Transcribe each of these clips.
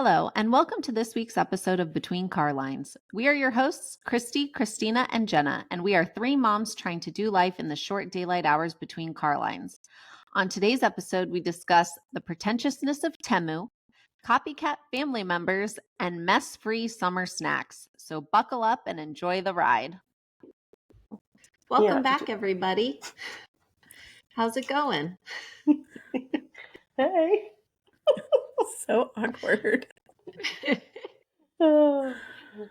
Hello, and welcome to this week's episode of Between Carlines. We are your hosts, Christy, Christina, and Jenna, and we are three moms trying to do life in the short daylight hours between Carlines. On today's episode, we discuss the pretentiousness of Temu, copycat family members, and mess-free summer snacks. So buckle up and enjoy the ride. Welcome back, everybody. How's it going? Hey. So awkward. All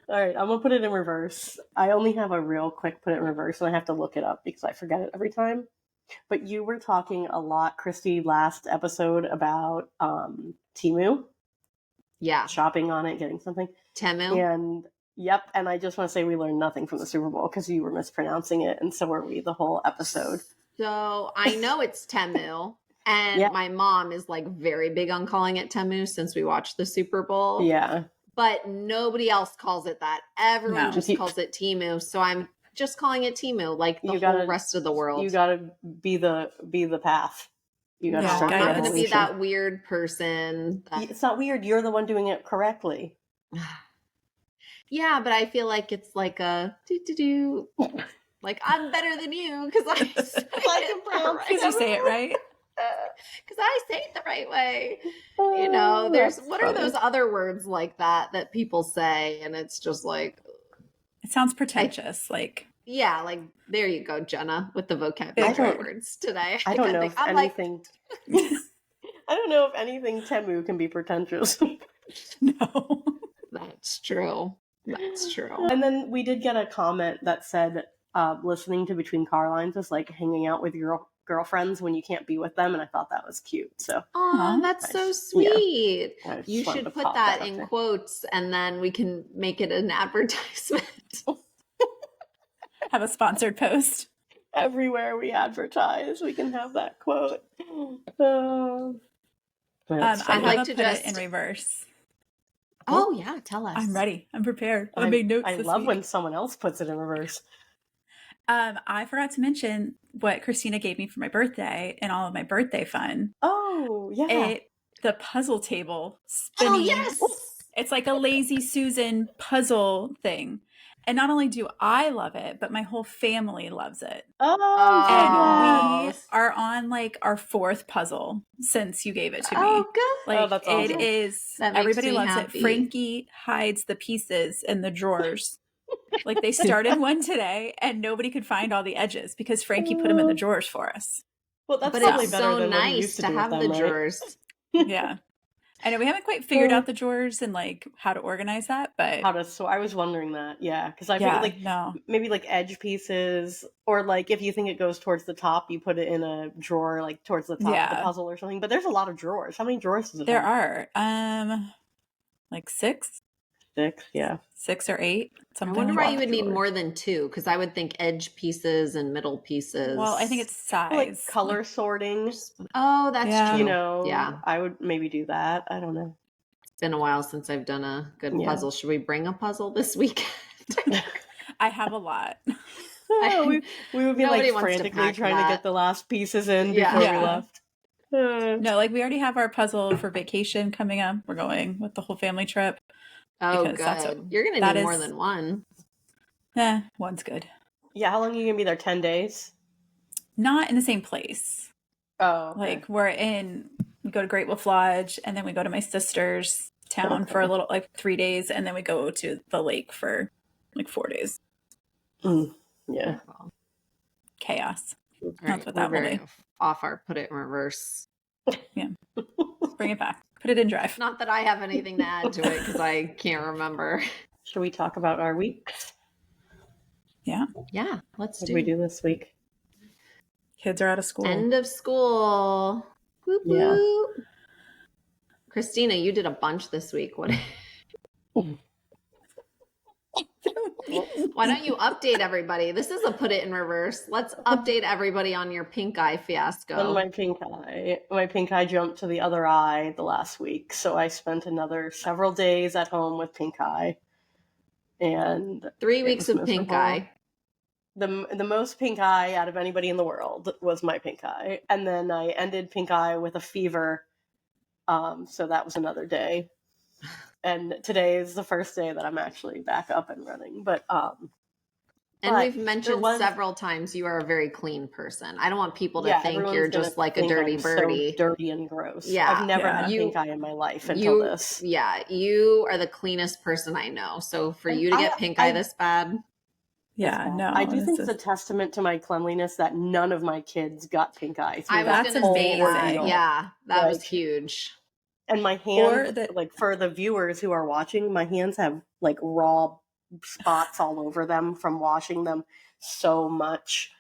right, I'm gonna put it in reverse. I only have a real quick put it in reverse, and I have to look it up because I forget it every time. But you were talking a lot, Christy, last episode about Temu. Yeah. Shopping on it, getting something. Temu. And yep, and I just want to say we learned nothing from the Super Bowl because you were mispronouncing it, and so were we the whole episode. So I know it's Temu. And my mom is like very big on calling it Temu since we watched the Super Bowl. Yeah. But nobody else calls it that. Everyone just calls it Temu. So I'm just calling it Temu, like the whole rest of the world. You gotta be the path. You gotta start. I'm not gonna be that weird person. It's not weird. You're the one doing it correctly. Yeah, but I feel like it's like a do. Like I'm better than you because I say it right. Because you say it right. Because I say it the right way. You know, there's what are those other words like that people say, and it's just like it sounds pretentious. Like there you go, Jenna, with the vocabulary words today. I don't know if anything. I don't know if anything Temu can be pretentious. No, that's true. That's true. And then we did get a comment that said, listening to Between Carlines is like hanging out with your girlfriends when you can't be with them, and I thought that was cute. So that's so sweet. Yeah. You should put that in quotes, and then we can make it an advertisement. Have a sponsored post everywhere we advertise. We can have that quote. I'd like to put it in reverse. Oh yeah, tell us. I'm ready. I'm prepared. I made notes. I love when someone else puts it in reverse. I forgot to mention what Christina gave me for my birthday and all of my birthday fun. Oh, yeah. The puzzle table spinning. Oh, yes. It's like a Lazy Susan puzzle thing. And not only do I love it, but my whole family loves it. Oh, and we are on like our fourth puzzle since you gave it to me. Oh, good. Like that's awesome. It is. Everybody loves it. Frankie hides the pieces in the drawers. Like they started one today and nobody could find all the edges because Frankie put them in the drawers for us. Well, that's but probably it's better so than nice what you used to have them, the right? drawers. Yeah. I know we haven't quite figured out the drawers and like how to organize that, but so I was wondering that, because I think maybe like edge pieces, or like if you think it goes towards the top, you put it in a drawer like towards the top of the puzzle or something. But there's a lot of drawers. How many drawers does it have? There are like 6. 6, yeah. 6 or 8. I wonder why you would need more than 2, because I would think edge pieces and middle pieces. Well, I think it's size. Like color sorting. Oh, that's true. You know, I would maybe do that. I don't know. It's been a while since I've done a good puzzle. Should we bring a puzzle this weekend? I have a lot. We would be like frantically trying to get the last pieces in before we left. No, like we already have our puzzle for vacation coming up. We're going with the whole family trip. Oh, good. You're going to need more than one. One's good. Yeah, how long are you going to be there? 10 days? Not in the same place. Oh, okay. Like we go to Great Wolf Lodge, and then we go to my sister's town for a little, like 3 days, and then we go to the lake for like 4 days. Yeah. Chaos. Right. That's what that will be. Off our put it in reverse. Yeah. Bring it back. Put it in drive. Not that I have anything to add to it because I can't remember. Should we talk about our weeks? Yeah. Yeah, let's do. What did we do this week? Kids are out of school. End of school. Whoop, whoop. Christina, you did a bunch this week. What? Why don't you update everybody? This is a put it in reverse. Let's update everybody on your pink eye fiasco. On my pink eye jumped to the other eye the last week, so I spent another several days at home with pink eye, and 3 weeks of pink eye. The most pink eye out of anybody in the world was my pink eye, and then I ended pink eye with a fever, so that was another day. And today is the first day that I'm actually back up and running. But and but we've mentioned several times you are a very clean person. I don't want people to think you're just like a dirty birdie. So dirty and gross. Yeah. I've never had pink eye in my life until this. Yeah, you are the cleanest person I know. So for you to get pink eye this bad. Yeah, no. I do think it's a testament to my cleanliness that none of my kids got pink eye. That's amazing. Yeah, that was huge. And my hands, like for the viewers who are watching, my hands have like raw spots all over them from washing them so much.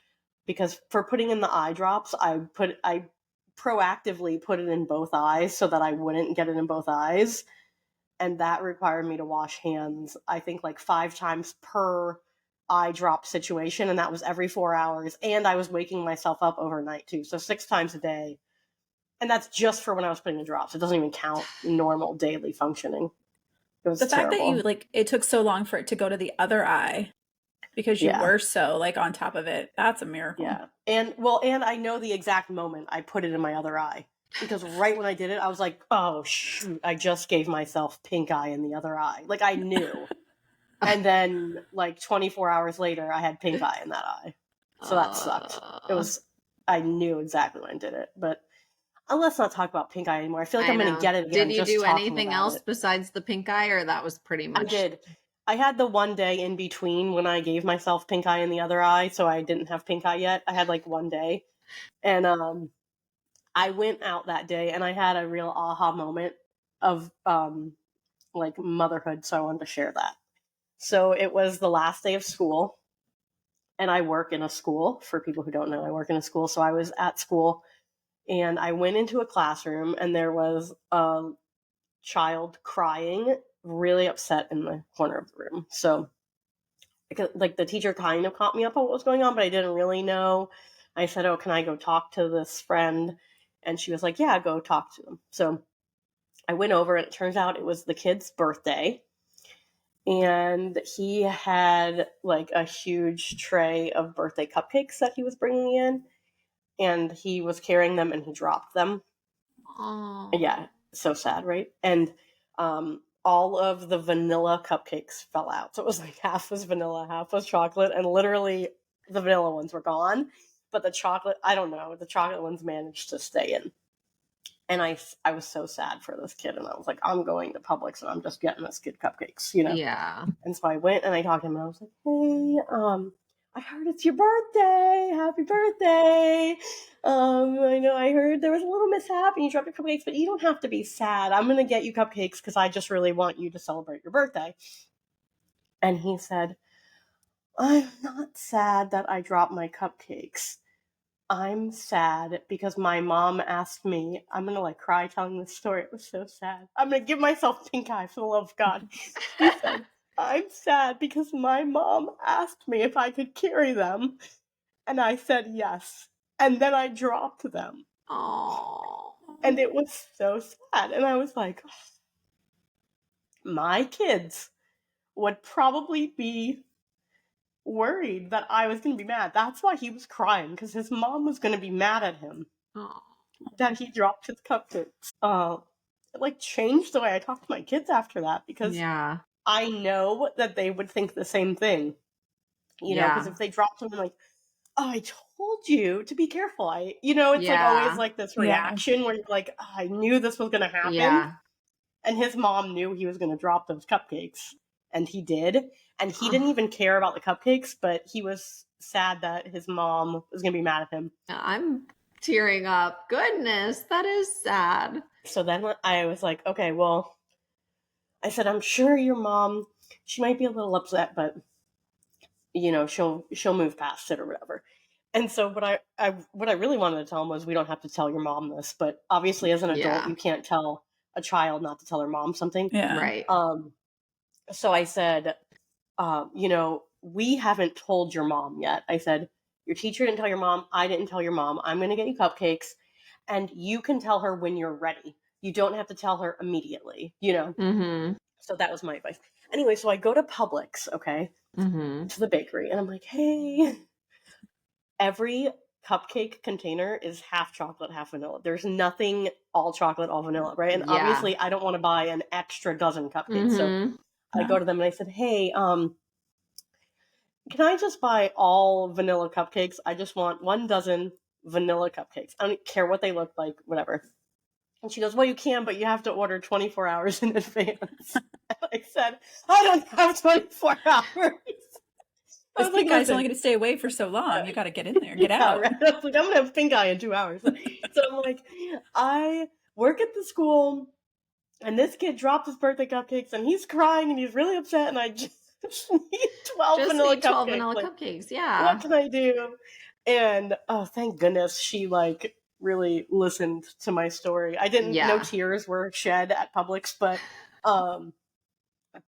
Because for putting in the eye drops, I proactively put it in both eyes so that I wouldn't get it in both eyes. And that required me to wash hands, I think like 5 times per eye drop situation. And that was every 4 hours. And I was waking myself up overnight too. So 6 times a day. And that's just for when I was putting the drops. It doesn't even count normal daily functioning. It was terrible. Fact that you like it took so long for it to go to the other eye because you were so like on top of it. That's a miracle. Yeah. And I know the exact moment I put it in my other eye. Because right when I did it, I was like, oh shoot, I just gave myself pink eye in the other eye. Like I knew. And then like 24 hours later, I had pink eye in that eye. So that sucked. I knew exactly when I did it. But let's not talk about pink eye anymore. I feel like I'm going to get it again. Did you do anything else besides the pink eye, or that was pretty much? I did. I had the one day in between when I gave myself pink eye in the other eye, so I didn't have pink eye yet. I had like one day. And I went out that day and I had a real aha moment of like motherhood, so I wanted to share that. So it was the last day of school, and I work in a school. For people who don't know, I work in a school. So I was at school, and I went into a classroom, and there was a child crying, really upset in the corner of the room. So like the teacher kind of caught me up on what was going on, but I didn't really know. I said, oh, can I go talk to this friend? And she was like, yeah, go talk to them. So I went over, and it turns out it was the kid's birthday. And he had like a huge tray of birthday cupcakes that he was bringing in. And he was carrying them, and he dropped them. Oh. Yeah, so sad, right? And all of the vanilla cupcakes fell out. So it was like half was vanilla, half was chocolate. And literally the vanilla ones were gone. But the chocolate, I don't know, the chocolate ones managed to stay in. And I was so sad for this kid. And I was like, I'm going to Publix and I'm just getting this kid cupcakes, you know? Yeah. And so I went and I talked to him and I was like, hey, I heard it's your birthday. Happy birthday. I know I heard there was a little mishap and you dropped your cupcakes, but you don't have to be sad. I'm going to get you cupcakes because I just really want you to celebrate your birthday. And he said, I'm not sad that I dropped my cupcakes. I'm sad because my mom asked me, I'm going to like cry telling this story. It was so sad. I'm going to give myself pink eye for the love of God. He said, I'm sad because my mom asked me if I could carry them. And I said yes. And then I dropped them. Oh. And it was so sad. And I was like, my kids would probably be worried that I was going to be mad. That's why he was crying, because his mom was going to be mad at him that he dropped his cupcakes. It like changed the way I talk to my kids after that, because I know that they would think the same thing. You know, because if they dropped something like, oh, I told you to be careful. It's like always like this reaction where you're like, oh, I knew this was going to happen. Yeah. And his mom knew he was going to drop those cupcakes. And he did. And he didn't even care about the cupcakes, but he was sad that his mom was going to be mad at him. I'm tearing up. Goodness, that is sad. So then I was like, okay, well, I said, I'm sure your mom, she might be a little upset, but, she'll move past it or whatever. And so what I really wanted to tell him was, we don't have to tell your mom this, but obviously as an adult, you can't tell a child not to tell her mom something. Yeah. Right. So I said, we haven't told your mom yet. I said, your teacher didn't tell your mom. I didn't tell your mom. I'm going to get you cupcakes, and you can tell her when you're ready. You don't have to tell her immediately, Mm-hmm. So that was my advice. Anyway, so I go to Publix, okay, to the bakery, and I'm like, hey, every cupcake container is half chocolate, half vanilla. There's nothing all chocolate, all vanilla, right? And obviously I don't want to buy an extra dozen cupcakes. So I go to them and I said, hey, can I just buy all vanilla cupcakes? I just want 1 dozen vanilla cupcakes. I don't care what they look like, whatever. And she goes, well, you can, but you have to order 24 hours in advance. And I said, I don't have 24 hours. This pink guy's only going to stay away for so long. You got to get in there, get out. Right? I was like, I'm going to have pink eye in 2 hours. So I'm like, I work at the school, and this kid dropped his birthday cupcakes, and he's crying, and he's really upset, and I just need 12 vanilla cupcakes. Yeah. What can I do? And oh, thank goodness she really listened to my story. I didn't. No tears were shed at Publix,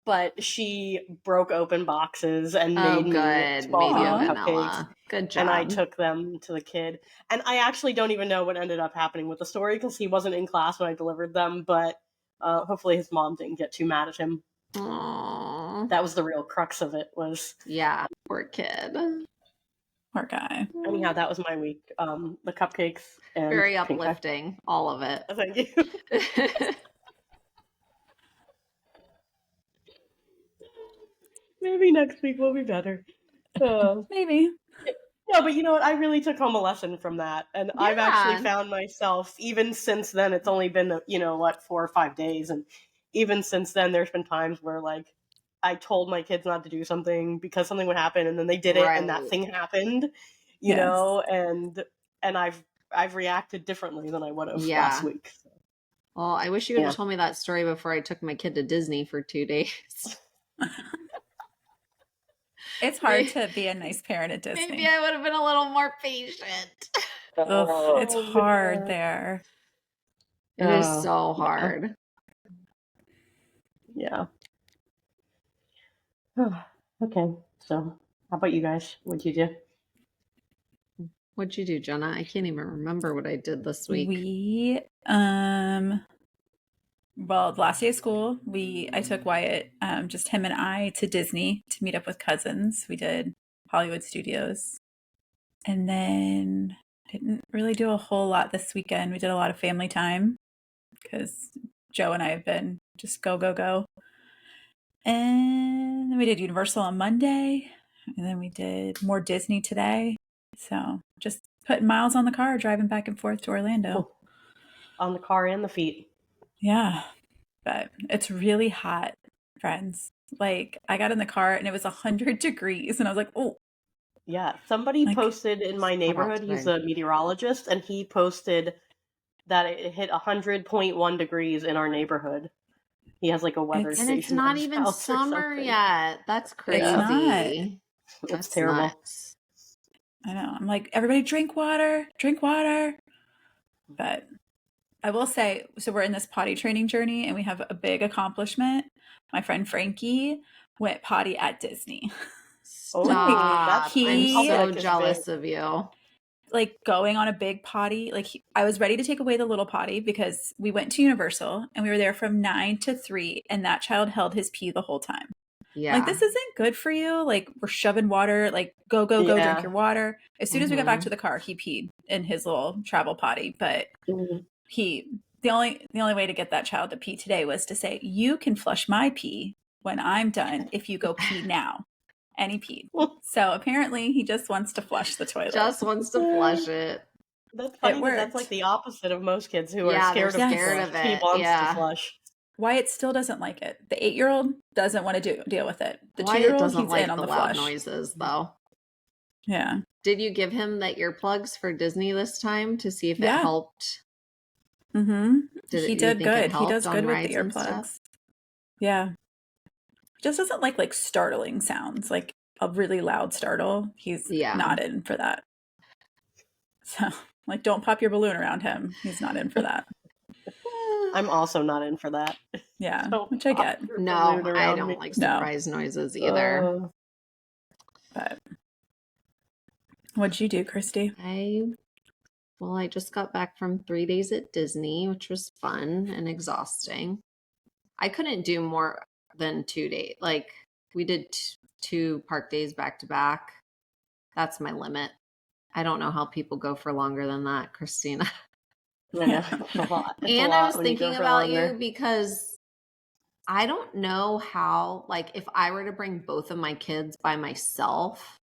but she broke open boxes and made me 12 cupcakes. Good job. And I took them to the kid. And I actually don't even know what ended up happening with the story because he wasn't in class when I delivered them. But hopefully his mom didn't get too mad at him. Aww. That was the real crux of it. Poor kid. Poor guy. Anyhow, that was my week. The cupcakes. And very uplifting. All of it. Thank you. Maybe next week will be better. Maybe. No, but you know what? I really took home a lesson from that. And I've actually found myself, even since then, it's only been, 4 or 5 days. And even since then, there's been times where, I told my kids not to do something because something would happen. And then they did it and that thing happened, you know, and I've reacted differently than I would have last week. So. Well, I wish you would have told me that story before I took my kid to Disney for 2 days. It's hard to be a nice parent at Disney. Maybe I would have been a little more patient. Ugh, it's hard there. It is so hard. Yeah. Okay. So, how about you guys? What'd you do? What'd you do, Jenna? I can't even remember what I did this week. Well, the last day of school, I took Wyatt, just him and I, to Disney to meet up with cousins. We did Hollywood Studios. And then didn't really do a whole lot this weekend. We did a lot of family time because Joe and I have been just go, go, go. And then we did Universal on Monday. And then we did more Disney today. So just putting miles on the car, driving back and forth to Orlando. On the car and the feet. Yeah, but it's really hot, friends. I got in the car and it was 100 degrees and I was like, oh. Yeah, somebody posted in my neighborhood, he's a meteorologist, and he posted that it hit 100.1 degrees in our neighborhood. He has a weather station. And it's not even summer yet. That's crazy. It's not. That's terrible. Nuts. I know. I'm like, everybody drink water. But I will say, so we're in this potty training journey and we have a big accomplishment. My friend Frankie went potty at Disney. Stop. I'm so jealous of you. Going on a big potty. I was ready to take away the little potty because we went to Universal and we were there from 9 to 3 and that child held his pee the whole time. Yeah. This isn't good for you. We're shoving water, go, drink your water. As soon as we got back to the car, he peed in his little travel potty. But the only way to get that child to pee today was to say, you can flush my pee when I'm done if you go pee now. And he peed. So apparently he just wants to flush the toilet. Just wants to flush it. That's funny because that's the opposite of most kids who are scared of it. He wants to flush. Wyatt still doesn't like it. The 8-year-old doesn't want to deal with it. The 2-year-old, he's in on the loud flush. noises, though. Yeah. Did you give him the earplugs for Disney this time to see if it helped? Mm-hmm. He did good. He does good with the earplugs. Yeah. He just doesn't like startling sounds, like a really loud startle. He's not in for that. So, don't pop your balloon around him. He's not in for that. I'm also not in for that. Yeah, which I get. No, I don't like surprise noises either. But what'd you do, Christy? I just got back from 3 days at Disney, which was fun and exhausting. I couldn't do more than 2 days. We did 2 park days back to back. That's my limit. I don't know how people go for longer than that, Christina. I know, it's a lot. It's And a lot I was when you go thinking for about longer. you because I don't know how, like, if I were to bring both of my kids by myself,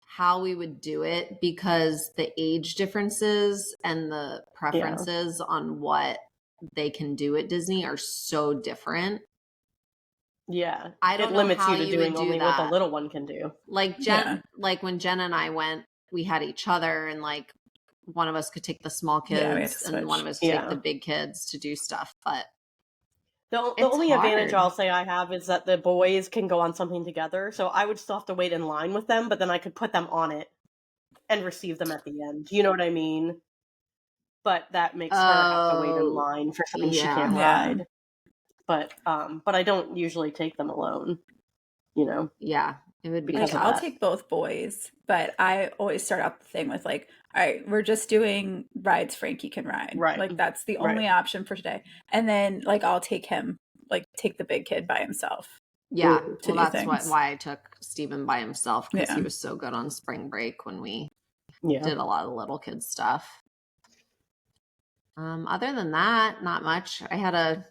how we would do it, because the age differences and the preferences on what they can do at Disney are so different. Yeah. I don't it know limits how you to you would doing do only that. what the little one can do. Like like when Jen and I went, we had each other, and like one of us could take the small kids and one of us could take the big kids to do stuff. But the only advantage I'll say I have is that the boys can go on something together. So I would still have to wait in line with them, but then I could put them on it and receive them at the end. You know what I mean? But that makes her have to wait in line for something she can't ride. But I don't usually take them alone, you know? Yeah. It would be like, I'll take both boys, but I always start out the thing with like, all right, we're just doing rides Frankie can ride. Right. Like that's the only option for today. And then like I'll take him, like take the big kid by himself. Yeah. Well, that's why I took Steven by himself, because he was so good on spring break when we did a lot of little kids stuff. Other than that, not much. I had a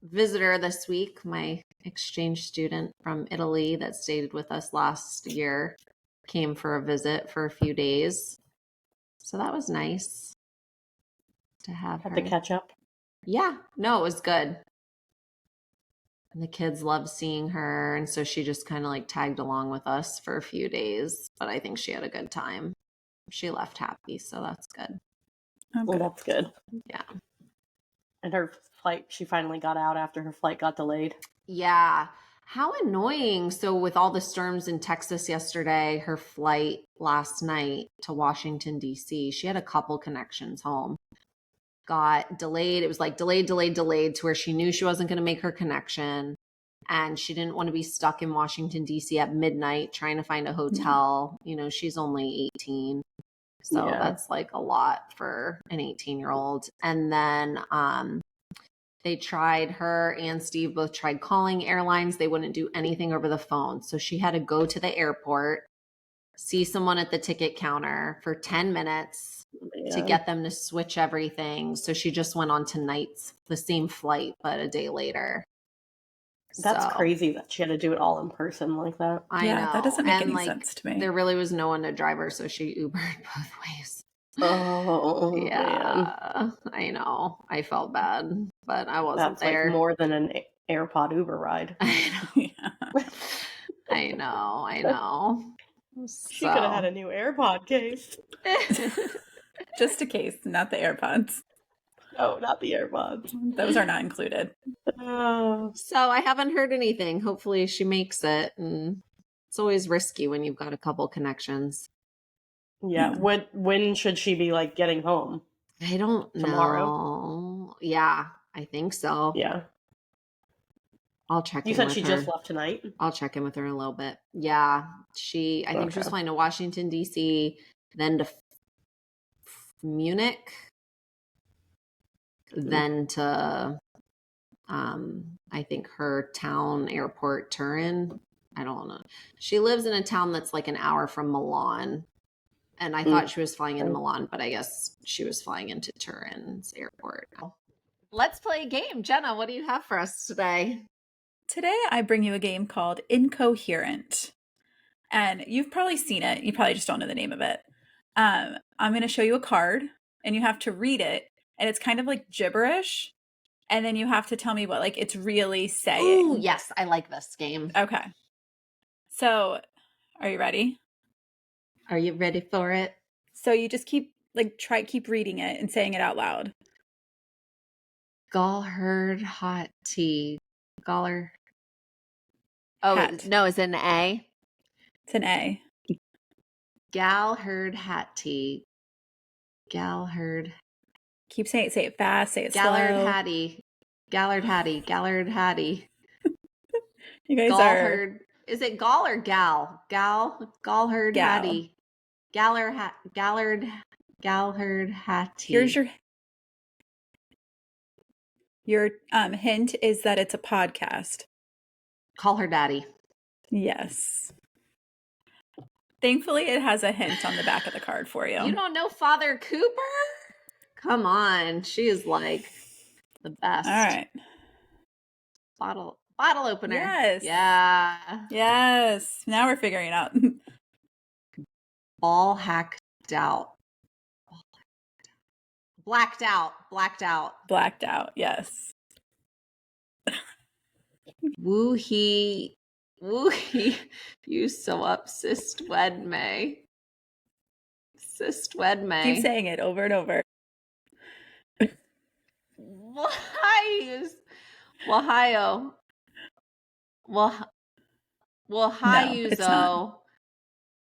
visitor this week, my exchange student from Italy that stayed with us last year, came for a visit for a few days. So that was nice to have her. To catch up. Yeah, no, it was good. And the kids loved seeing her, and so she just kind of like tagged along with us for a few days, but I think she had a good time. She left happy, so that's good. Well, that's good. Yeah. And her flight, she finally got out after her flight got delayed. Yeah. How annoying. So with all the storms in Texas yesterday, her flight last night to Washington, D.C., she had a couple connections home. Got delayed. It was like delayed to where she knew she wasn't going to make her connection. And she didn't want to be stuck in Washington, D.C. at midnight trying to find a hotel. You know, she's only 18. So that's like a lot for an 18-year-old. And then they tried, her and Steve both tried calling airlines. They wouldn't do anything over the phone. So she had to go to the airport, see someone at the ticket counter for 10 minutes to get them to switch everything. So she just went on tonight's, the same flight, but a day later. That's crazy that she had to do it all in person like that. I know. That doesn't make any sense to me. There really was no one to drive her, so she Ubered both ways. Oh, yeah, man. I know. I felt bad, but I wasn't there. That's like more than an AirPod Uber ride. I know. I know. She could have had a new AirPod case. Just a case, not the AirPods. No, not the AirPods. Those are not included. So I haven't heard anything. Hopefully she makes it. And it's always risky when you've got a couple connections. Yeah. When should she be like getting home? I don't know. Tomorrow? Yeah, I think so. Yeah. I'll check in with her. You said she just left tonight? I'll check in with her in a little bit. Yeah. I think she was flying to Washington, D.C., then to Munich, then to, I think her town airport, Turin. I don't know. She lives in a town that's like an hour from Milan. And I thought she was flying into Milan, but I guess she was flying into Turin's airport. Let's play a game. Jenna, what do you have for us today? Today, I bring you a game called Incoherent. And you've probably seen it. You probably just don't know the name of it. I'm going to show you a card, and you have to read it. And it's kind of like gibberish. And then you have to tell me what like it's really saying. Ooh, yes. I like this game. Okay. So, are you ready? Are you ready for it? So you just keep reading it and saying it out loud. Gallherd hot tea. Galler. Oh, no, is it an A? It's an A. Gallherd hat tea. Gallherd. Keep saying it. Say it fast. Say it Gallard slow. Hattie. Gallard Hattie. Gallard Hattie. You guys Gallherd. Is it Gall or Gal? Gallherd Hattie. Gallard Hattie. Here's your hint is that it's a podcast. Call her daddy. Yes. Thankfully, it has a hint on the back of the card for you. You don't know Father Cooper? Come on. She is like the best. All right. Bottle opener. Yes. Yeah. Yes. Now we're figuring it out. Ball hacked out. Blacked out. Blacked out. Yes. Woo he, you so up, sis wed May. Sis wed May. Keep saying it over and over. Wahio. Wahayuzo.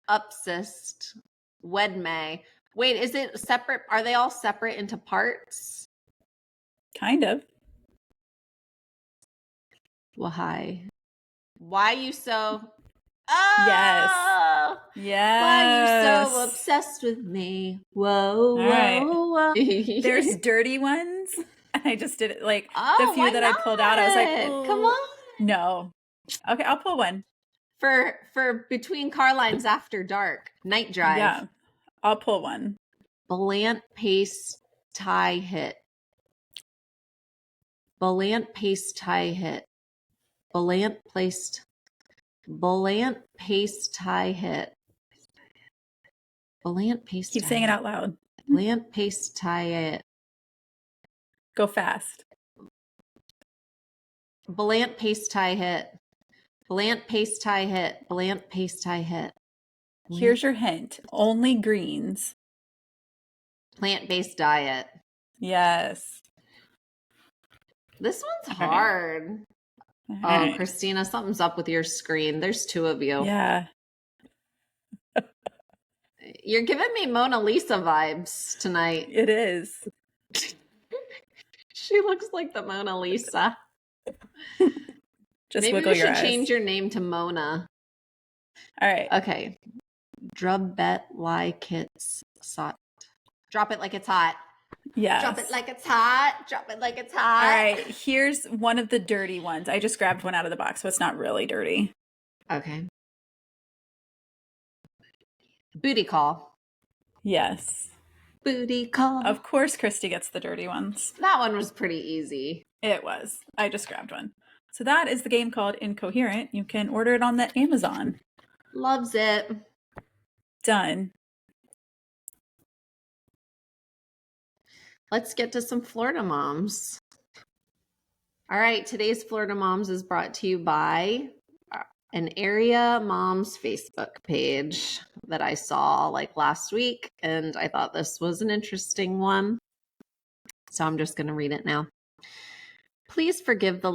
Upsist. Wed May. Wait, is it separate? Are they all separate into parts? Kind of. Why you so? Oh, yes. Why you so obsessed with me? Whoa, whoa. There's dirty ones. And I just did it the few that I pulled out. I was like, ooh. Come on. No. Okay, I'll pull one. For Between Carlines After Dark, Night Drive. Yeah, I'll pull one. Balant paste tie hit. Balant paste tie hit. Balant paste tie hit. Balant paste. Keep saying it out loud. Balant paste tie hit. Go fast. Balant paste tie hit. Balant paste tie hit. Balant paste tie hit. Here's your hint. Only greens. Plant-based diet. Yes. This one's hard. Right. Christina, something's up with your screen. There's two of you. Yeah. You're giving me Mona Lisa vibes tonight. It is. She looks like the Mona Lisa. Just maybe wiggle your eyes. You should change your name to Mona. All right. Okay. Drub bet lie kits sot. Drop it like it's hot. Yes. Drop it like it's hot. Drop it like it's hot. All right. Here's one of the dirty ones. I just grabbed one out of the box, so it's not really dirty. Okay. Booty call. Yes. Booty call. Of course, Christy gets the dirty ones. That one was pretty easy. It was. I just grabbed one. So that is the game called Incoherent. You can order it on the Amazon. Loves it. Done. Let's get to some Florida moms. All right, today's Florida Moms is brought to you by an area moms Facebook page that I saw last week, and I thought this was an interesting one. So I'm just going to read it now. Please forgive the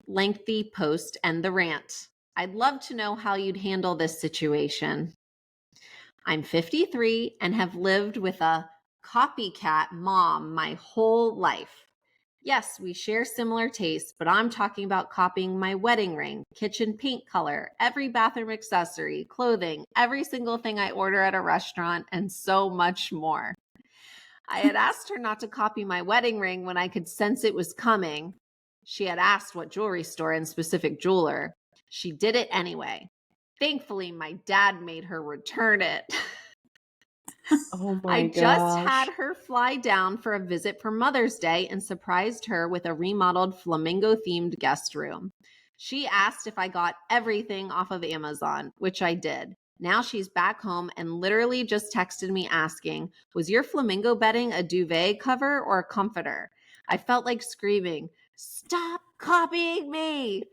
lengthy post and the rant. I'd love to know how you'd handle this situation. I'm 53 and have lived with a copycat mom my whole life. Yes, we share similar tastes, but I'm talking about copying my wedding ring, kitchen paint color, every bathroom accessory, clothing, every single thing I order at a restaurant, and so much more. I had asked her not to copy my wedding ring when I could sense it was coming. She had asked what jewelry store and specific jeweler. She did it anyway. Thankfully, my dad made her return it. Oh my I gosh. just had her fly down for a visit for Mother's Day and surprised her with a remodeled flamingo-themed guest room. She asked if I got everything off of Amazon, which I did. Now she's back home and literally just texted me asking, was your flamingo bedding a duvet cover or a comforter? I felt like screaming, stop copying me.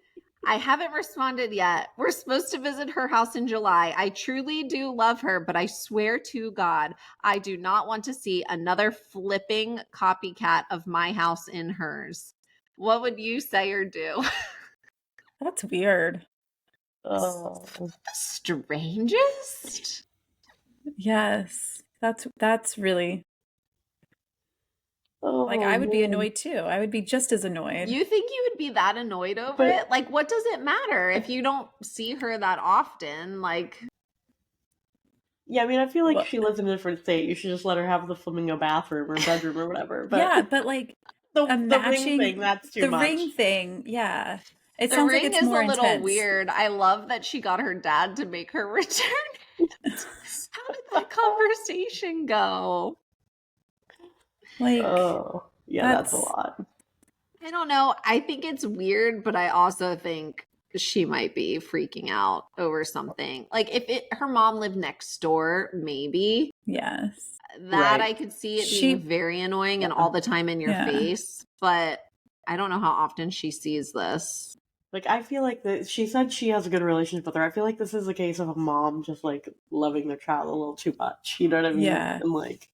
I haven't responded yet. We're supposed to visit her house in July. I truly do love her, but I swear to God, I do not want to see another flipping copycat of my house in hers. What would you say or do? That's weird. Oh. The strangest? Yes. That's really... Oh, I would be man. annoyed too. I would be just as annoyed. You think you would be that annoyed over it? What does it matter if you don't see her that often? Yeah, I mean, I feel like she lives in a different state. You should just let her have the flamingo bathroom or bedroom or whatever. But yeah, but the ring thing, that's too much. The ring thing, yeah. It the sounds ring like it's is more a little intense. weird. I love that she got her dad to make her return. How did that conversation go? Like, oh, yeah, that's a lot. I don't know. I think it's weird, but I also think she might be freaking out over something. Like if her mom lived next door, maybe. Yes. That I could see it being very annoying and all the time in your face, but I don't know how often she sees this. Like, I feel like she said she has a good relationship with her. I feel like this is a case of a mom just, like, loving their child a little too much. You know what I mean? Yeah. And, like,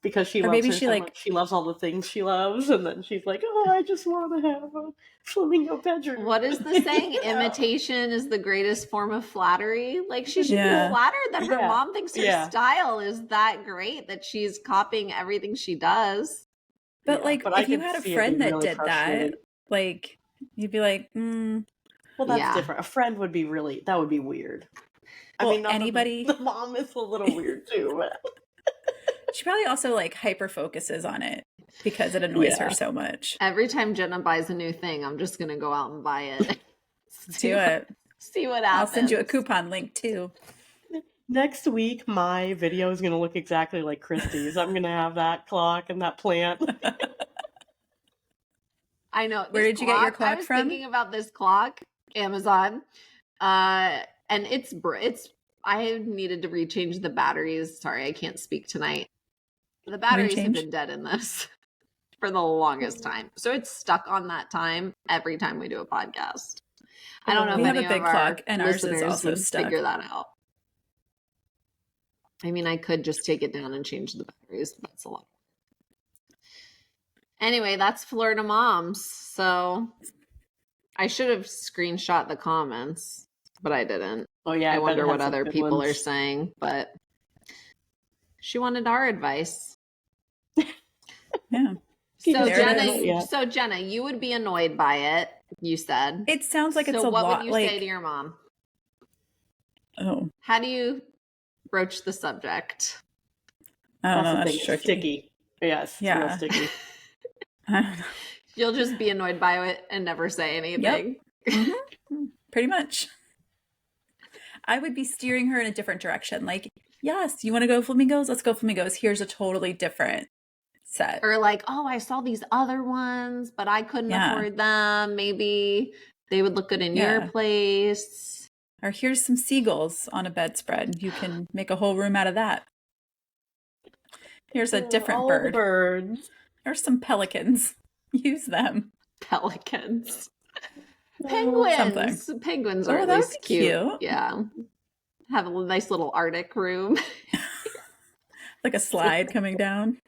because she loves her so much, she loves all the things she loves, and then she's like, oh, I just want to have a flamingo bedroom. What is the saying? Imitation is the greatest form of flattery. Like, she should be flattered that her mom thinks her style is that great, that she's copying everything she does. But, like, if you had a friend that did that, like, you'd be like, well, that's different. A friend would be that would be weird. Well, I mean, anybody. The mom is a little weird too, but. She probably also, like, hyper focuses on it because it annoys her so much. Every time Jenna buys a new thing, I'm just going to go out and buy it. Do it. See what happens. I'll send you a coupon link too. Next week, my video is going to look exactly like Christy's. I'm going to have that clock and that plant. I know. Where did you get your clock from? I was thinking about this clock, Amazon, and it's. I needed to rechange the batteries. Sorry, I can't speak tonight. The batteries have been dead in this for the longest time, so it's stuck on that time every time we do a podcast. I don't know if any of our listeners would figure that out. I mean, I could just take it down and change the batteries, but that's a lot. Anyway, that's Florida Moms. So I should have screenshot the comments, but I didn't. Oh, yeah. I wonder what other people are saying, but she wanted our advice. Yeah. So Jenna, you would be annoyed by it, you said. It sounds like it's a lot. So what would you say to your mom? Oh. How do you broach the subject? I don't know. That's sticky. Yes. Yeah. Real sticky. You'll just be annoyed by it and never say anything. Yep. Mm-hmm. Pretty much. I would be steering her in a different direction. Like, yes, you want to go flamingos? Let's go flamingos. Here's a totally different set. Or like, oh, I saw these other ones, but I couldn't afford them. Maybe they would look good in your place. Or here's some seagulls on a bedspread. You can make a whole room out of that. Here's a different bird. Birds. There's some pelicans. Use them. Pelicans. Penguins. Something. Penguins are at least cute. Yeah. Have a nice little Arctic room. Like a slide coming down.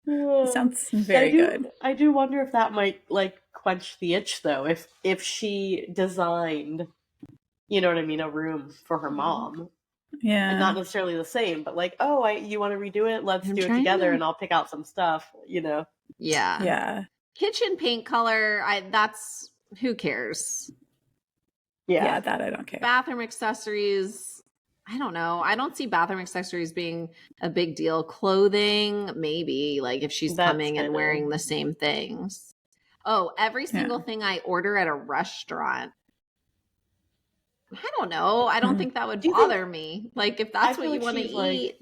Sounds very good. I do wonder if that might like quench the itch though. If she designed, you know what I mean, a room for her mom. Yeah. And not necessarily the same, but like, oh, you want to redo it? Let's do it together and I'll pick out some stuff, you know? Yeah. Yeah. Kitchen paint color, that's, who cares? Yeah, that I don't care. Bathroom accessories, I don't know. I don't see bathroom accessories being a big deal. Clothing, maybe, like if she's coming and wearing the same things. Oh, every single thing I order at a restaurant. I don't know. I don't think that would bother me. Like, if that's what you want to eat. Like,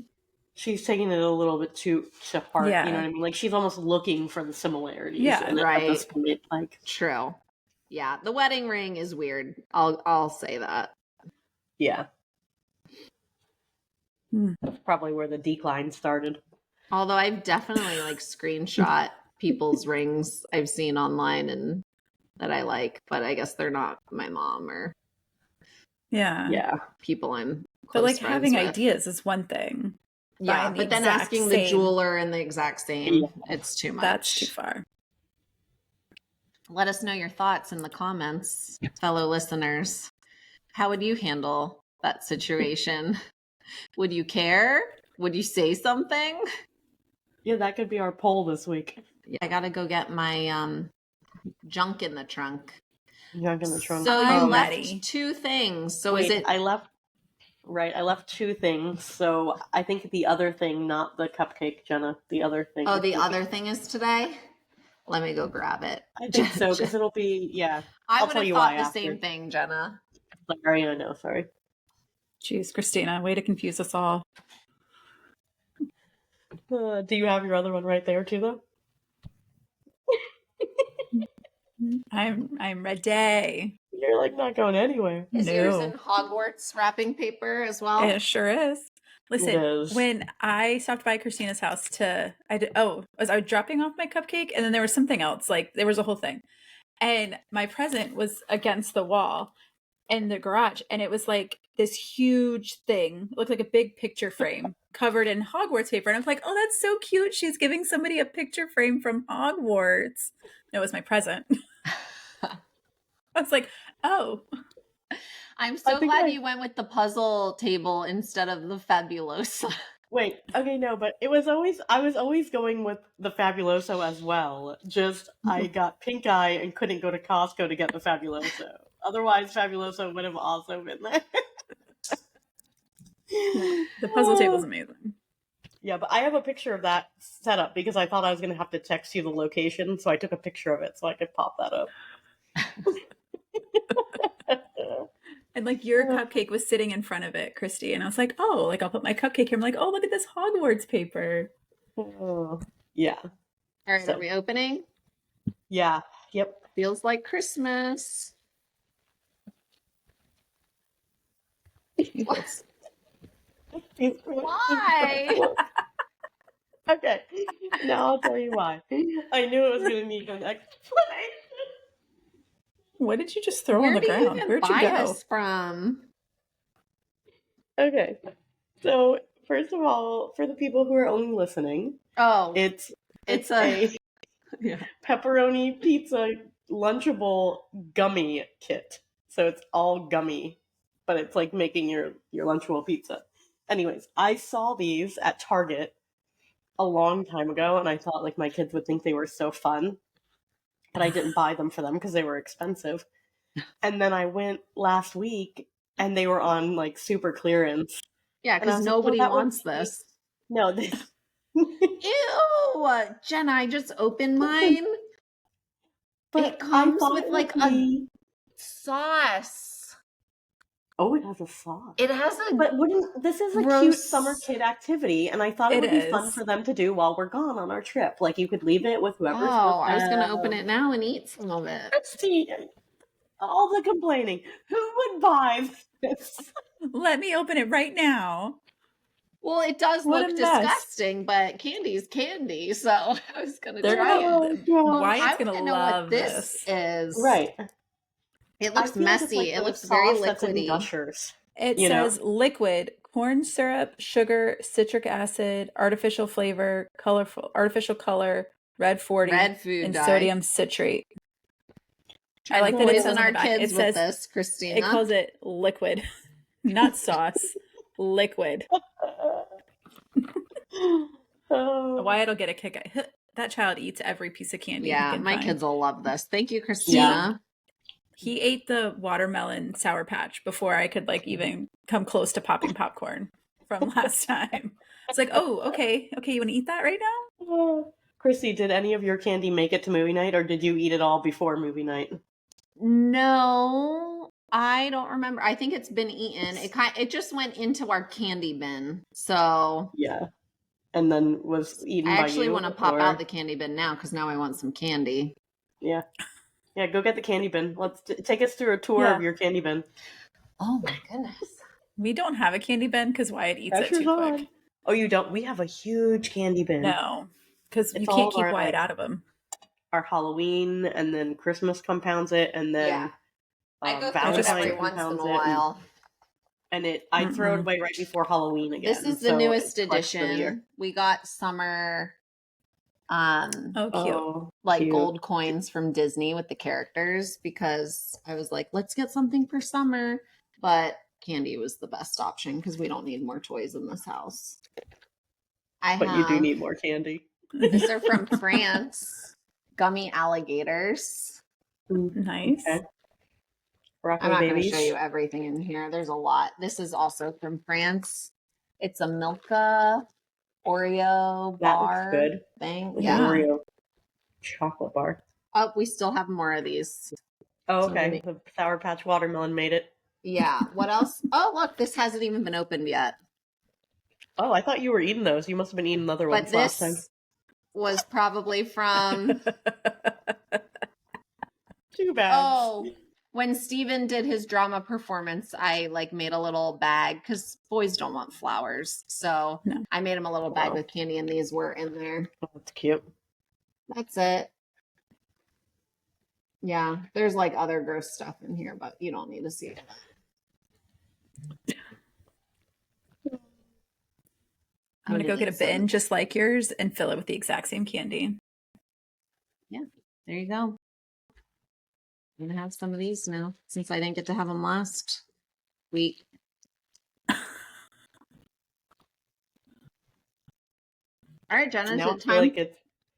she's taking it a little bit too to heart. Yeah. You know what I mean? Like, she's almost looking for the similarities. Yeah, right. At this point, like, true. Yeah, the wedding ring is weird. I'll say that. Yeah. That's probably where the decline started. Although I've definitely like screenshot people's rings I've seen online and that I like, but I guess they're not my mom or people I'm close but like friends having with. Ideas is one thing. Yeah, but then asking the jeweler and the exact same, it's too much. That's too far. Let us know your thoughts in the comments, fellow listeners. How would you handle that situation? Would you care? Would you say something? Yeah, that could be our poll this week. Yeah, I got to go get my junk in the trunk. Junk in the trunk. So you left two things. So is it? I left two things. So I think the other thing, not the cupcake, Jenna. The other thing. Oh, the other thing is today? Let me go grab it. I think so, because it'll be, I would have thought the same thing, Jenna. Larry, I know, sorry. Jeez, Christina, way to confuse us all. Do you have your other one right there too, though? I'm ready. You're like not going anywhere. Is yours in Hogwarts wrapping paper as well? It sure is. Listen, when I stopped by Christina's house I was dropping off my cupcake, and then there was something else. Like there was a whole thing, and my present was against the wall in the garage, and it was like this huge thing. It looked like a big picture frame covered in Hogwarts paper, and I'm like, oh, that's so cute. She's giving somebody a picture frame from Hogwarts. No, it was my present. I was like, oh. I'm so glad you went with the puzzle table instead of the Fabuloso. Wait, okay, no, but I was always going with the Fabuloso as well. Just I got pink eye and couldn't go to Costco to get the Fabuloso. Otherwise, Fabuloso would have also been there. The puzzle table's amazing. Yeah, but I have a picture of that set up because I thought I was going to have to text you the location, so I took a picture of it so I could pop that up. And like your cupcake was sitting in front of it, Christy, and I was like, oh, like I'll put my cupcake here. I'm like, oh, look at this Hogwarts paper. Oh, yeah. All right, are we opening? Yeah. Yep. Feels like Christmas. Why? Okay. Now I'll tell you why. I knew it was going to need an explanation. What did you just throw on the ground? Where'd you go? This from? Okay. So, first of all, for the people who are only listening, it's a pepperoni pizza Lunchable gummy kit. So it's all gummy, but it's like making your Lunchable pizza. Anyways, I saw these at Target a long time ago, and I thought like my kids would think they were so fun. But I didn't buy them for them because they were expensive. And then I went last week and they were on like super clearance. Yeah, because nobody wants this. No. Ew! Jenna, I just opened mine. But it comes with like a sauce. Oh, it has a sauce. It has a But this is a cute summer kid activity, and I thought it would be fun for them to do while we're gone on our trip. Like you could leave it with whoever's with them. I was gonna open it now and eat some of it. See, all the complaining. Who would buy this? Let me open it right now. Well, it does look disgusting, but candy's candy, so I was gonna try it. Wyatt's gonna love this. Is right. It looks messy. It looks very liquidy. It says liquid, corn syrup, sugar, citric acid, artificial flavor, artificial color, red 40, red food and dye. Sodium citrate. I like that it says our kids with this, Christina. It calls it liquid, not sauce. Liquid. Wyatt'll get a kick out. That child eats every piece of candy. Yeah, my kids will love this. Thank you, Christina. Yeah. He ate the watermelon Sour Patch before I could like even come close to popping popcorn from last time. It's like, oh, okay, you want to eat that right now? Christy, did any of your candy make it to movie night, or did you eat it all before movie night? No, I don't remember. I think it's been eaten. It just went into our candy bin. So yeah, and then was eaten. I actually want to pop out the candy bin now because now I want some candy. Yeah. Yeah, go get the candy bin. Let's take us through a tour of your candy bin. Oh my goodness. We don't have a candy bin because Wyatt eats it too quick. Oh, you don't? We have a huge candy bin. No, because you can't keep Wyatt out of them. Our Halloween and then Christmas compounds it, and then I go through it every once in a while. And I throw it away right before Halloween again. This is the newest edition. We got summer cute. Gold coins from Disney with the characters because I was like, let's get something for summer, but candy was the best option because we don't need more toys in this house. You do need more candy. These are from France. Gummy alligators. Nice. Okay. I'm not going to show you everything in here. There's a lot. This is also from France. It's a Milka Oreo bar good thing. Yeah. Oreo chocolate bar. Oh, we still have more of these. Oh, okay. The Sour Patch Watermelon made it. Yeah. What else? Oh, look, this hasn't even been opened yet. Oh, I thought you were eating those. You must have been eating other ones last time. This was probably from... Too bad. Oh, when Steven did his drama performance, I made a little bag because boys don't want flowers. So I made him a little bag with candy, and these were in there. Oh, that's cute. That's it. Yeah, there's other gross stuff in here, but you don't need to see it. I'm going to go get a bin just like yours and fill it with the exact same candy. Yeah, there you go. I'm going to have some of these now since I didn't get to have them last week. All right, Jenna, is it time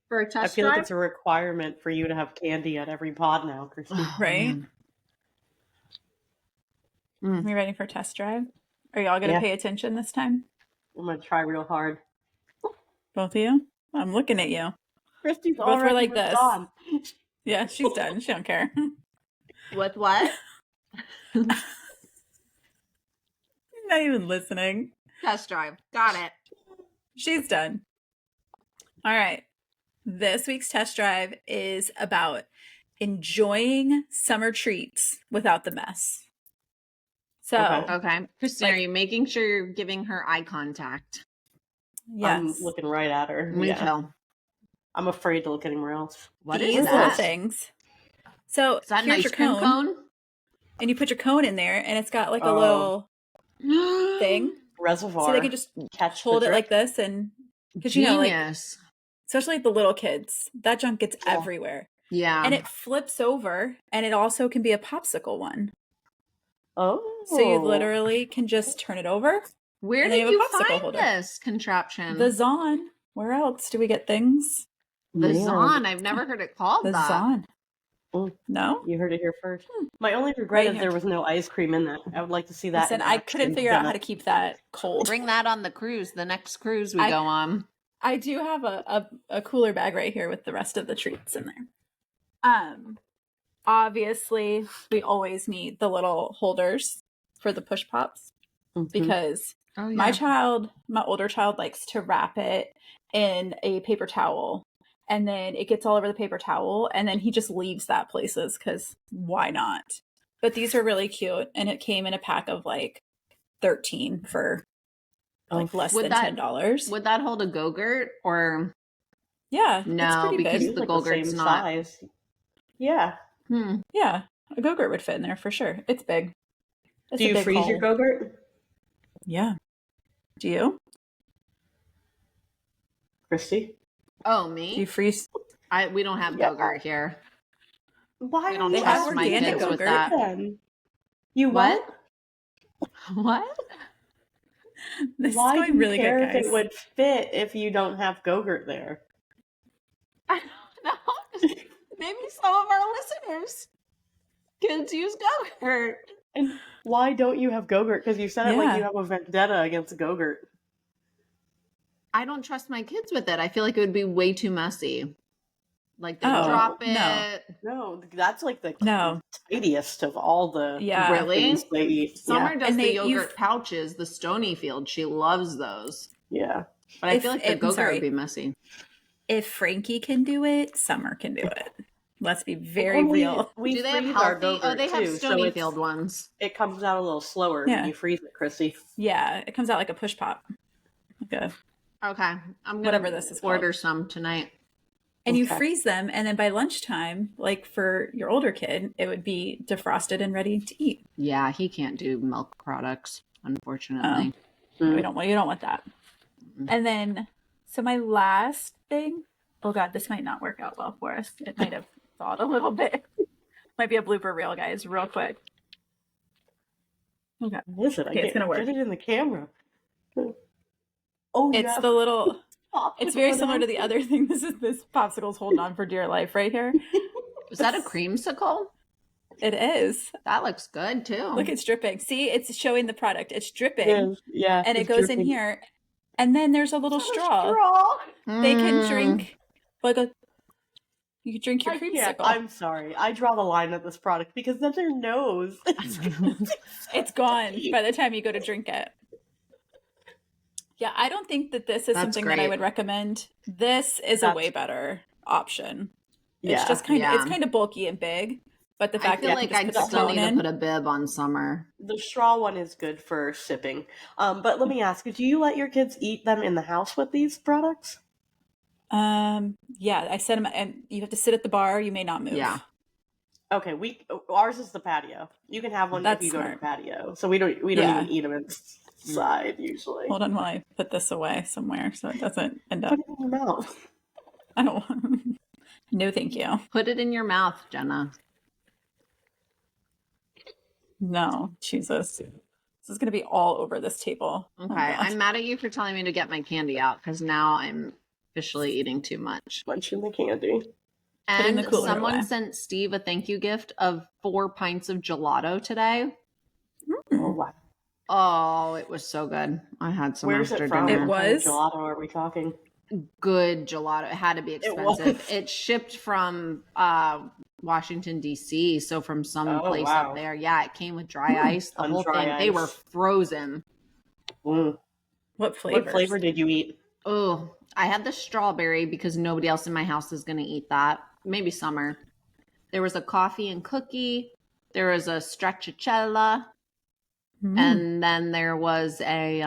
for a test drive? I feel like it's a requirement for you to have candy at every pod now, Christy. Right? Are you ready for a test drive? Are y'all going to pay attention this time? I'm going to try real hard. Both of you? I'm looking at you. Christy's both already were like this. On. Yeah, she's done. She don't care. With what? Not even listening. Test drive. Got it. She's done. All right. This week's test drive is about enjoying summer treats without the mess. So, okay. Christine, are you making sure you're giving her eye contact? Yes. I'm looking right at her. Me too. I'm afraid to look anywhere else. What is that? Little things. So is that here's an ice your cream cone? And you put your cone in there, and it's got a little thing. Reservoir. So they can just hold it like this, and because especially the little kids, that junk gets everywhere. Yeah, and it flips over, and it also can be a popsicle one. Oh, so you literally can just turn it over. Where did you find this contraption? The Zon. Where else do we get things? The Zon. I've never heard it called the Zon. Oh, no, you heard it here first. My only regret is there was no ice cream in that. I would like to see that. I couldn't figure out how to keep that cold. Bring that on the cruise. The next cruise we go on. I do have a cooler bag right here with the rest of the treats in there. Obviously, we always need the little holders for the push pops because my older child likes to wrap it in a paper towel, and then it gets all over the paper towel, and then he just leaves that places because why not? But these are really cute, and it came in a pack of 13 for less than $10. Would that hold a Go-Gurt or? Yeah, no, because big. the Go-Gurt's not size. Yeah. Yeah, a Go-Gurt would fit in there for sure. It's big. Do you freeze your Go-Gurt? Yeah. Do you? Christy? Oh, me? Do you freeze? We don't have Go-Gurt here. Why don't trust my kids with that? You what? What? This Why is going really care good, guys. if it would fit if you don't have Go-Gurt there? I don't know. Maybe some of our listeners kids use Go-Gurt. And why don't you have Go-Gurt? Because you said it like you have a vendetta against Go-Gurt. I don't trust my kids with it. I feel like it would be way too messy. They drop it. No, that's the tidiest of all the things they eat. Summer does the yogurt pouches, the Stonyfield. She loves those. Yeah. But I feel like the Go-Gurt would be messy. If Frankie can do it, Summer can do it. Let's be very real. Do they have healthy? Oh, they have Stonyfield ones. It comes out a little slower when you freeze it, Chrissy. Yeah, it comes out like a push pop. Okay. I'm going to order some tonight. And you freeze them, and then by lunchtime, for your older kid, it would be defrosted and ready to eat. Yeah, he can't do milk products, unfortunately. You don't want that. And then, so my last thing, oh God, this might not work out well for us. It might have thawed a little bit. Might be a blooper reel, guys, real quick. Okay. What is it? It's going to work. Get it in the camera. Oh, it's the little... It's very similar to the other thing. This popsicle's holding on for dear life right here. Is that a creamsicle? It is. That looks good too. Look, it's dripping. See, it's showing the product. It's dripping. Yeah. And it goes in here. And then there's a little straw. They can drink You could drink your creamsicle. I'm sorry. I draw the line at this product because then their nose. It's gone by the time you go to drink it. Yeah, I don't think that this is something that I would recommend. This is a way better option. It's just it's kind of bulky and big, but the fact that like I'd still need to put a bib on Summer. The straw one is good for sipping. But let me ask, do you let your kids eat them in the house with these products? Yeah, I set them, and you have to sit at the bar. You may not move. Yeah. Okay, ours is the patio. You can have one if you go to the patio. So we don't even eat them inside usually. Hold on while I put this away somewhere so it doesn't end up. Put it in your mouth. I don't want. No, thank you. Put it in your mouth, Jenna. No, Jesus. This is going to be all over this table. Okay, I'm mad at you for telling me to get my candy out because now I'm officially eating too much. Munching the candy. And someone sent Steve a thank you gift of 4 pints of gelato today. Oh, wow. Oh, it was so good. I had some Where's after it from? dinner. It was? What gelato are we talking? Good gelato. It had to be expensive. It shipped from Washington, D.C., so from some place up there. Yeah, it came with dry ice. The whole thing. They were frozen. Mm. What flavor did you eat? Oh, I had the strawberry because nobody else in my house is going to eat that. Maybe Summer. There was a coffee and cookie. There was a stracciatella. And then there was a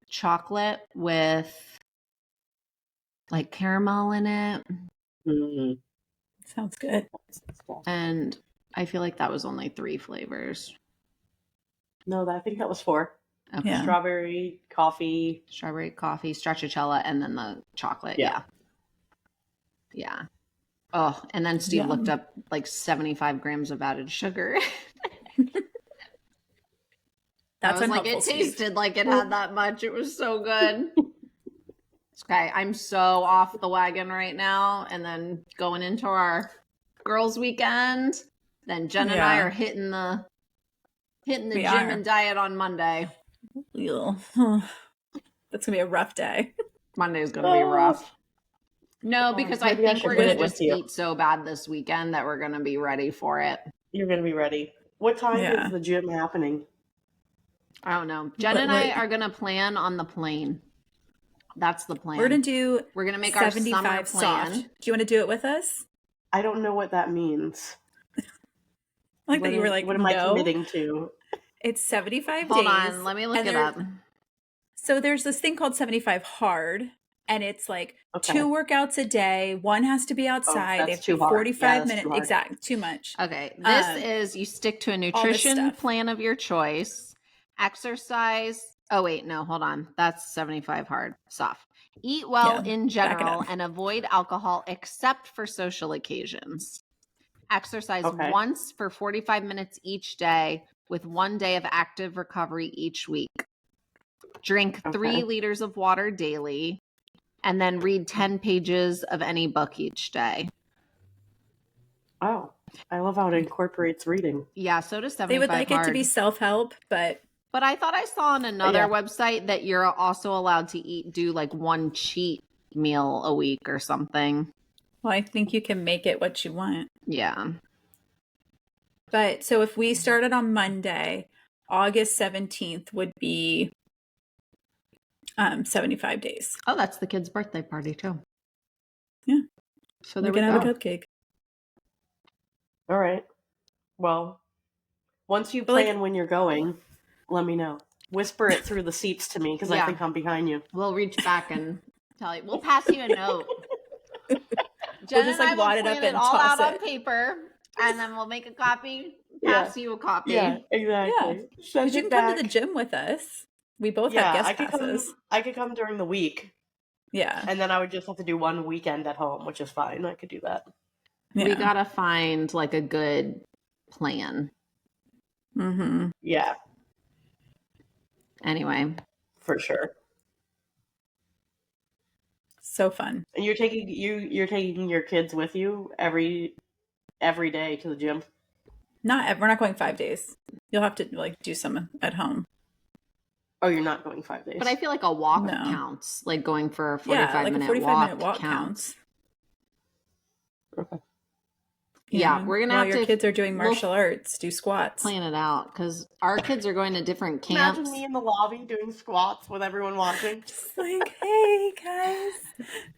chocolate with like caramel in it. Sounds good. And I feel like that was only 3 flavors. No, I think that was 4. Okay. Yeah. Strawberry, coffee, stracciatella, and then the chocolate. Yeah. Oh, and then Steve looked up like 75 grams of added sugar. That's like, it tasted like it had that much. It was so good. Okay, I'm so off the wagon right now. And then going into our girls' weekend, then Jen and I are hitting the gym and diet on Monday. That's gonna be a rough day. Monday's gonna be rough. No, because I think we're gonna just eat so bad this weekend that we're gonna be ready for it. You're gonna be ready. What time is the gym happening? I don't know. Jen and I are gonna plan on the plane. That's the plan. We're gonna make our summer plan. Soft. Do you want to do it with us? I don't know what that means. Like that you were like, what am I committing to? It's 75 days. Hold on, let me look it up. So there's this thing called 75 hard, and it's like 2 workouts a day. One has to be outside. That's too hard. 45 minutes. Exactly. Too much. Okay. This is you stick to a nutrition plan of your choice. Exercise. Oh, wait, no, hold on. That's 75 hard. Soft. Eat well in general and avoid alcohol except for social occasions. Exercise once for 45 minutes each day with 1 day of active recovery each week. Drink 3 liters of water daily and then read 10 pages of any book each day. Oh, I love how it incorporates reading. Yeah, so does 75 They would like hard. it to be self-help, but I thought I saw on another website that you're also allowed to do like 1 cheat meal a week or something. Well, I think you can make it what you want. Yeah. But so if we started on Monday, August 17th would be 75 days. Oh, that's the kid's birthday party too. Yeah. So we can have a cupcake. All right. Well, once you plan when you're going, let me know. Whisper it through the seats to me because I think I'm behind you. We'll reach back and tell you. We'll pass you a note. We'll just like wad it up and all toss out it on paper, and then we'll make a copy. Pass you a copy. Yeah, exactly. Yeah. You can come to the gym with us. We both have guest passes. I could come during the week. Yeah. And then I would just have to do 1 weekend at home, which is fine. I could do that. Yeah. We gotta find like a good plan. Mm-hmm. Yeah. Anyway. For sure. So fun. And you're taking your kids with you every day to the gym? We're not going 5 days. You'll have to like do some at home. Oh, you're not going 5 days. But I feel like a walk counts. Like going for a 45 minute walk counts. Yeah, we're going to have to... While your kids are doing martial arts, do squats. Plan it out, because our kids are going to different camps. Imagine me in the lobby doing squats with everyone watching. Just like, hey, guys.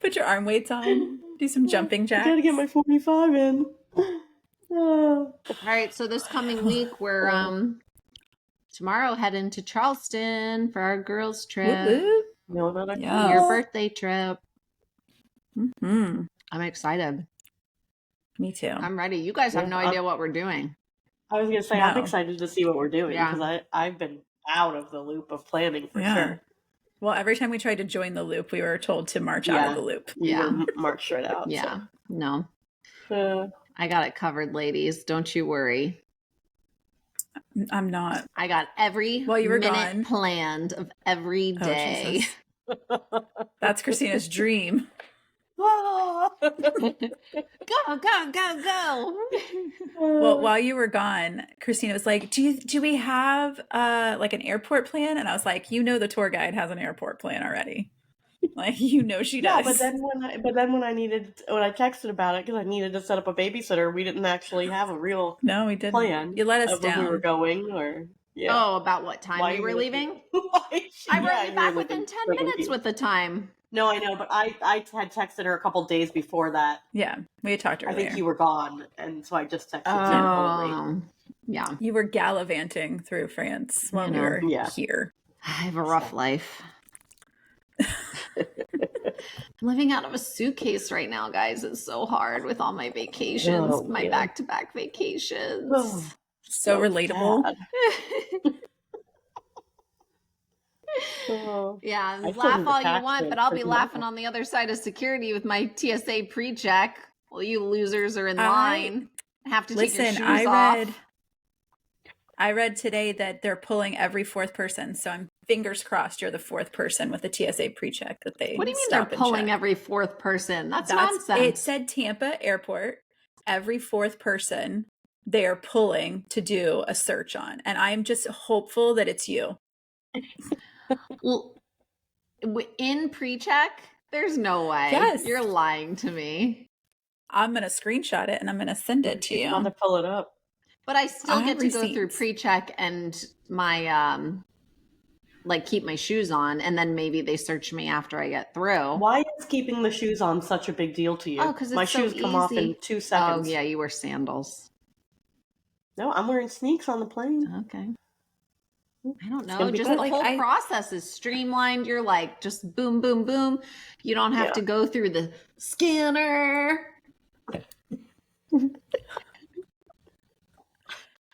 Put your arm weights on. Do some jumping jacks. I gotta get my 45 in. All right, so this coming week, we're tomorrow heading to Charleston for our girls' trip. Your birthday trip. Mm-hmm. I'm excited. Me too. I'm ready. You guys have no idea what we're doing. I was gonna say, I'm excited to see what we're doing, because I've been out of the loop of planning for sure. Well, every time we tried to join the loop, we were told to march out of the loop. March right out. Yeah. So. No. I got it covered, ladies. Don't you worry. I'm not. I got every minute planned of every day. That's Christina's dream. Go. Well, while you were gone, Christina was like, do we have like an airport plan? And I was like, the tour guide has an airport plan already. Like, she does. Yeah, but then when I texted about it, because I needed to set up a babysitter, we didn't actually have a real we didn't. plan. You let us down. When we were going, or about what time we were leaving? I wrote you back within 10 minutes with the time. No, I know, but I had texted her a couple days before that. Yeah, we had talked earlier. I think you were gone, and so I just texted her. Yeah. You were gallivanting through France while we were here. I have a rough life. Living out of a suitcase right now, guys. It's so hard with all my vacations, my back-to-back vacations. So relatable. Laugh all you want, but I'll be laughing on the other side of security with my TSA pre-check. Well, you losers are in line. Have to take your shoes off. I read today that they're pulling every fourth person, so I'm fingers crossed you're the fourth person with the TSA pre-check that they. What do you mean they're pulling every fourth person? That's nonsense. It said Tampa Airport, every fourth person they are pulling to do a search on, and I'm just hopeful that it's you. Well, in pre-check, there's no way. Yes. You're lying to me. I'm going to screenshot it and I'm going to send it to you. I'm going to pull it up. But I still get to go through pre-check and my, keep my shoes on, and then maybe they search me after I get through. Why is keeping the shoes on such a big deal to you? Oh, because my shoes come off in 2 seconds. Oh, yeah, you wear sandals. No, I'm wearing sneaks on the plane. Okay. I don't know. Just the whole process is streamlined. You're like, just boom, boom, boom. You don't have to go through the scanner.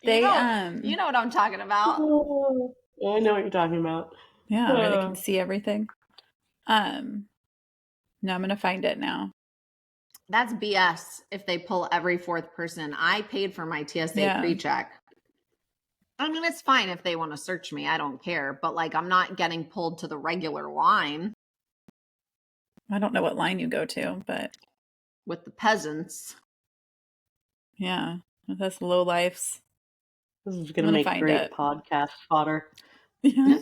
You know what I'm talking about. Oh, I know what you're talking about. Yeah, where they can see everything. No, I'm going to find it now. That's BS if they pull every fourth person. I paid for my TSA pre-check. I mean, it's fine if they want to search me. I don't care. But, I'm not getting pulled to the regular line. I don't know what line you go to, but... With the peasants. Yeah. With us lowlifes. This is going to make great podcast fodder. Yeah.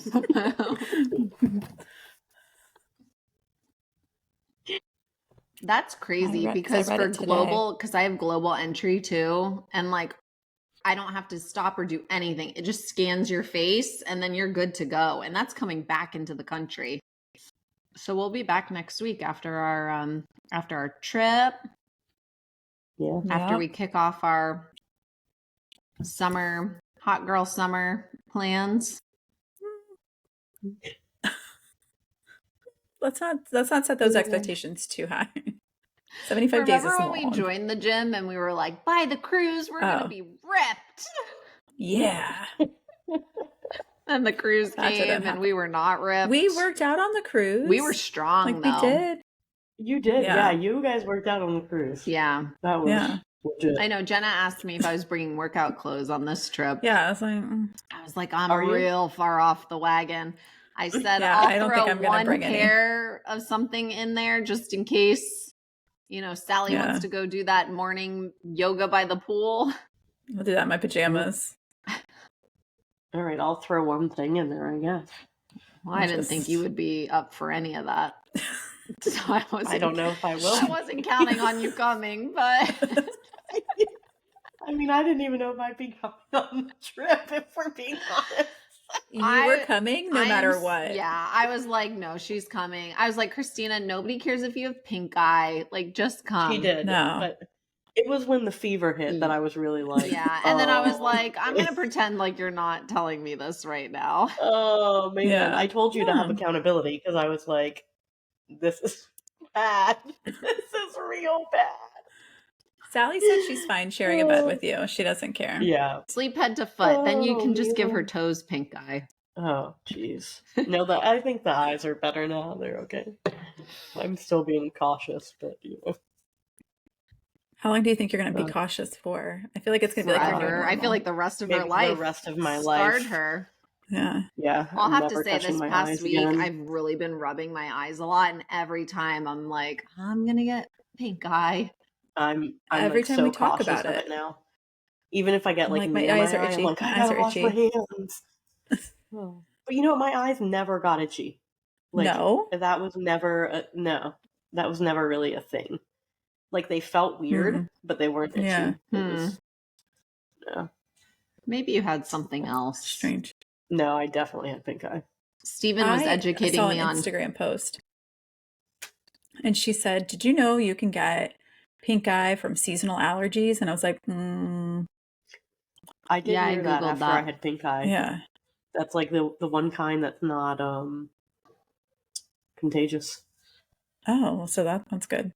That's crazy because for global, because I have global entry too. And I don't have to stop or do anything. It just scans your face and then you're good to go. And that's coming back into the country. So we'll be back next week after our trip. Yeah. After we kick off our hot girl summer plans. Let's not set those expectations too high. 75 days is long. Remember when we joined the gym and we were like, by the cruise, we're going to be ripped. Yeah. And the cruise came and we were not ripped. We worked out on the cruise. We were strong, though. We did. You did, yeah. You guys worked out on the cruise. Yeah. That was legit. I know. Jenna asked me if I was bringing workout clothes on this trip. Yeah. I was like, I'm real far off the wagon. I said, I'll throw one pair of something in there just in case, Sally wants to go do that morning yoga by the pool. I'll do that in my pajamas. All right, I'll throw one thing in there, I guess. Well, I didn't think you would be up for any of that. So I don't know if I will. I wasn't counting on you coming, but I mean, I didn't even know if I'd be coming on the trip, if we're being honest. You were coming no matter what. Yeah, I was like, no, she's coming. I was like, Christina, nobody cares if you have pink eye. Like, just come. She did. No. But it was when the fever hit that I was really like, yeah. And then I was like, I'm going to pretend like you're not telling me this right now. Oh, man. Yeah. I told you to have accountability because I was like, this is bad. This is real bad. Sally said she's fine sharing a bed with you. She doesn't care. Yeah. Sleep head to foot. Then you can just give her toes pink eye. Oh, jeez. No, I think the eyes are better now. They're okay. I'm still being cautious, but you know. How long do you think you're going to be cautious for? I feel like it's going to be like forever. I feel like the rest of her life. The rest of my scarred life. her. Yeah. Yeah. I'll have to say this past week, I've really been rubbing my eyes a lot, and every time I'm like, I'm going to get pink eye. I'm every like time so we talk cautious about of it now. Even if I get like my eyes are itchy. I'm like, My I eyes gotta are wash itchy. my hands. But you know, my eyes never got itchy. Like, no, that was never that was never really a thing. Like, they felt weird, but they weren't itchy. Yeah. Yeah. Maybe you had something else. Strange. No, I definitely had pink eye. Steven was educating me on an Instagram post. And she said, did you know you can get pink eye from seasonal allergies? And I was like, I did hear that after I had pink eye. Yeah. That's like the one kind that's not contagious. Oh, so that's good.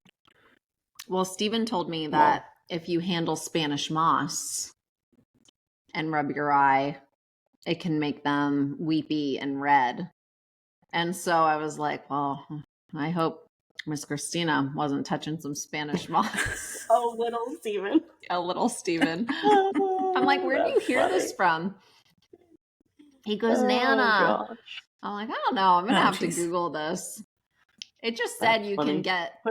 Well, Steven told me that if you handle Spanish moss and rub your eye, it can make them weepy and red. And so I was like, well, I hope Miss Christina wasn't touching some Spanish moss. Oh, little Steven. A little Steven. I'm like, where do you hear this from? He goes, Nana. Gosh. I'm like, I don't know. I'm going to have to Google this. It just said you can get a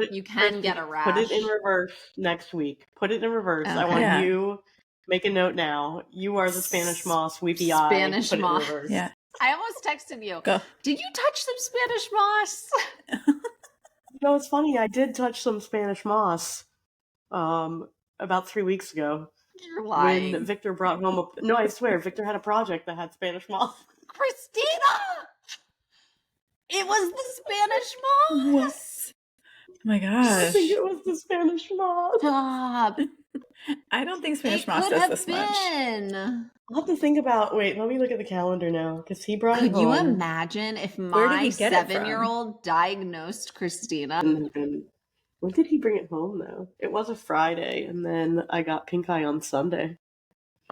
rash. Put it in reverse next week. Put it in reverse. Okay. I want you make a note now. You are the Spanish moss, weepy eye. Spanish moss. It in reverse. Yeah. I almost texted you. Go. Did you touch some Spanish moss? No, it's funny. I did touch some Spanish moss about 3 weeks ago. You're lying. When Victor brought home no, I swear, Victor had a project that had Spanish moss. Christina! It was the Spanish moss. Oh my gosh. I think it was the Spanish moss. Stop. I don't think Spanish moss does this much. I'll have to think about. Wait, let me look at the calendar now because he brought it home. Could you imagine if my 7-year-old diagnosed Christina? When did he bring it home though? It was a Friday, and then I got pink eye on Sunday.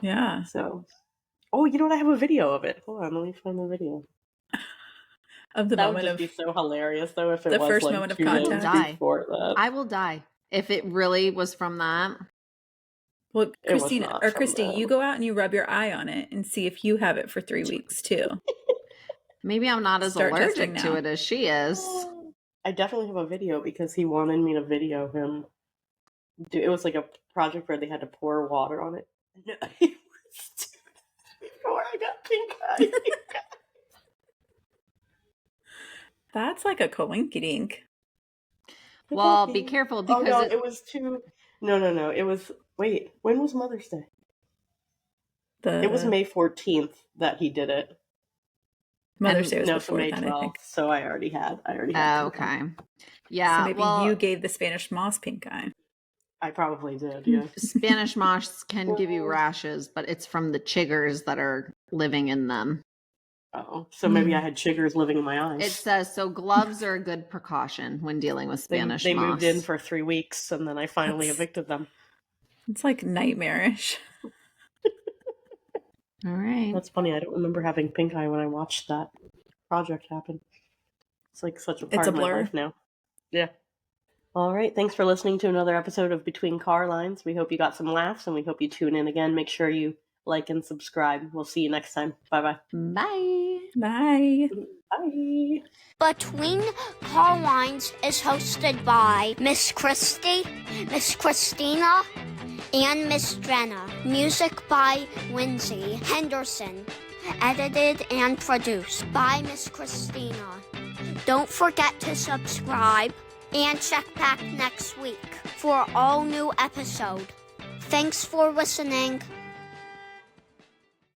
Yeah. So, you know what? I have a video of it. Hold on, let me find the video. Of the moment would just be so hilarious though if it the was first like moment of 2 days contact. before that. I will die if it really was from that. Well, Christina or Christy, you go out and you rub your eye on it and see if you have it for 3 weeks too. Maybe I'm not as allergic to it as she is. I definitely have a video because he wanted me to video him. It was like a project where they had to pour water on it. No, it was before I got pink eye. That's like a coinkydink. Well, be careful because it was too. No. It was. Wait, when was Mother's Day? It was May 14th that he did it. Mother's Day was before May 12th. I think. So I already had. Okay. Yeah. So maybe you gave the Spanish moss pink eye. I probably did. Yeah. Spanish moss can give you rashes, but it's from the chiggers that are living in them. Oh, so maybe I had chiggers living in my eyes. It says so. Gloves are a good precaution when dealing with Spanish moss. They moved in for 3 weeks, and then I finally evicted them. It's like nightmarish. All right. That's funny. I don't remember having pink eye when I watched that project happen. It's like such a part of my life now. Yeah. All right. Thanks for listening to another episode of Between Carlines. We hope you got some laughs, and we hope you tune in again. Make sure you like and subscribe. We'll see you next time. Bye-bye. Bye. Bye. Bye. Between Carlines is hosted by Miss Christy, Miss Christina, and Miss Jenna. Music by Lindsay Henderson. Edited and produced by Miss Christina. Don't forget to subscribe and check back next week for an all new episode. Thanks for listening.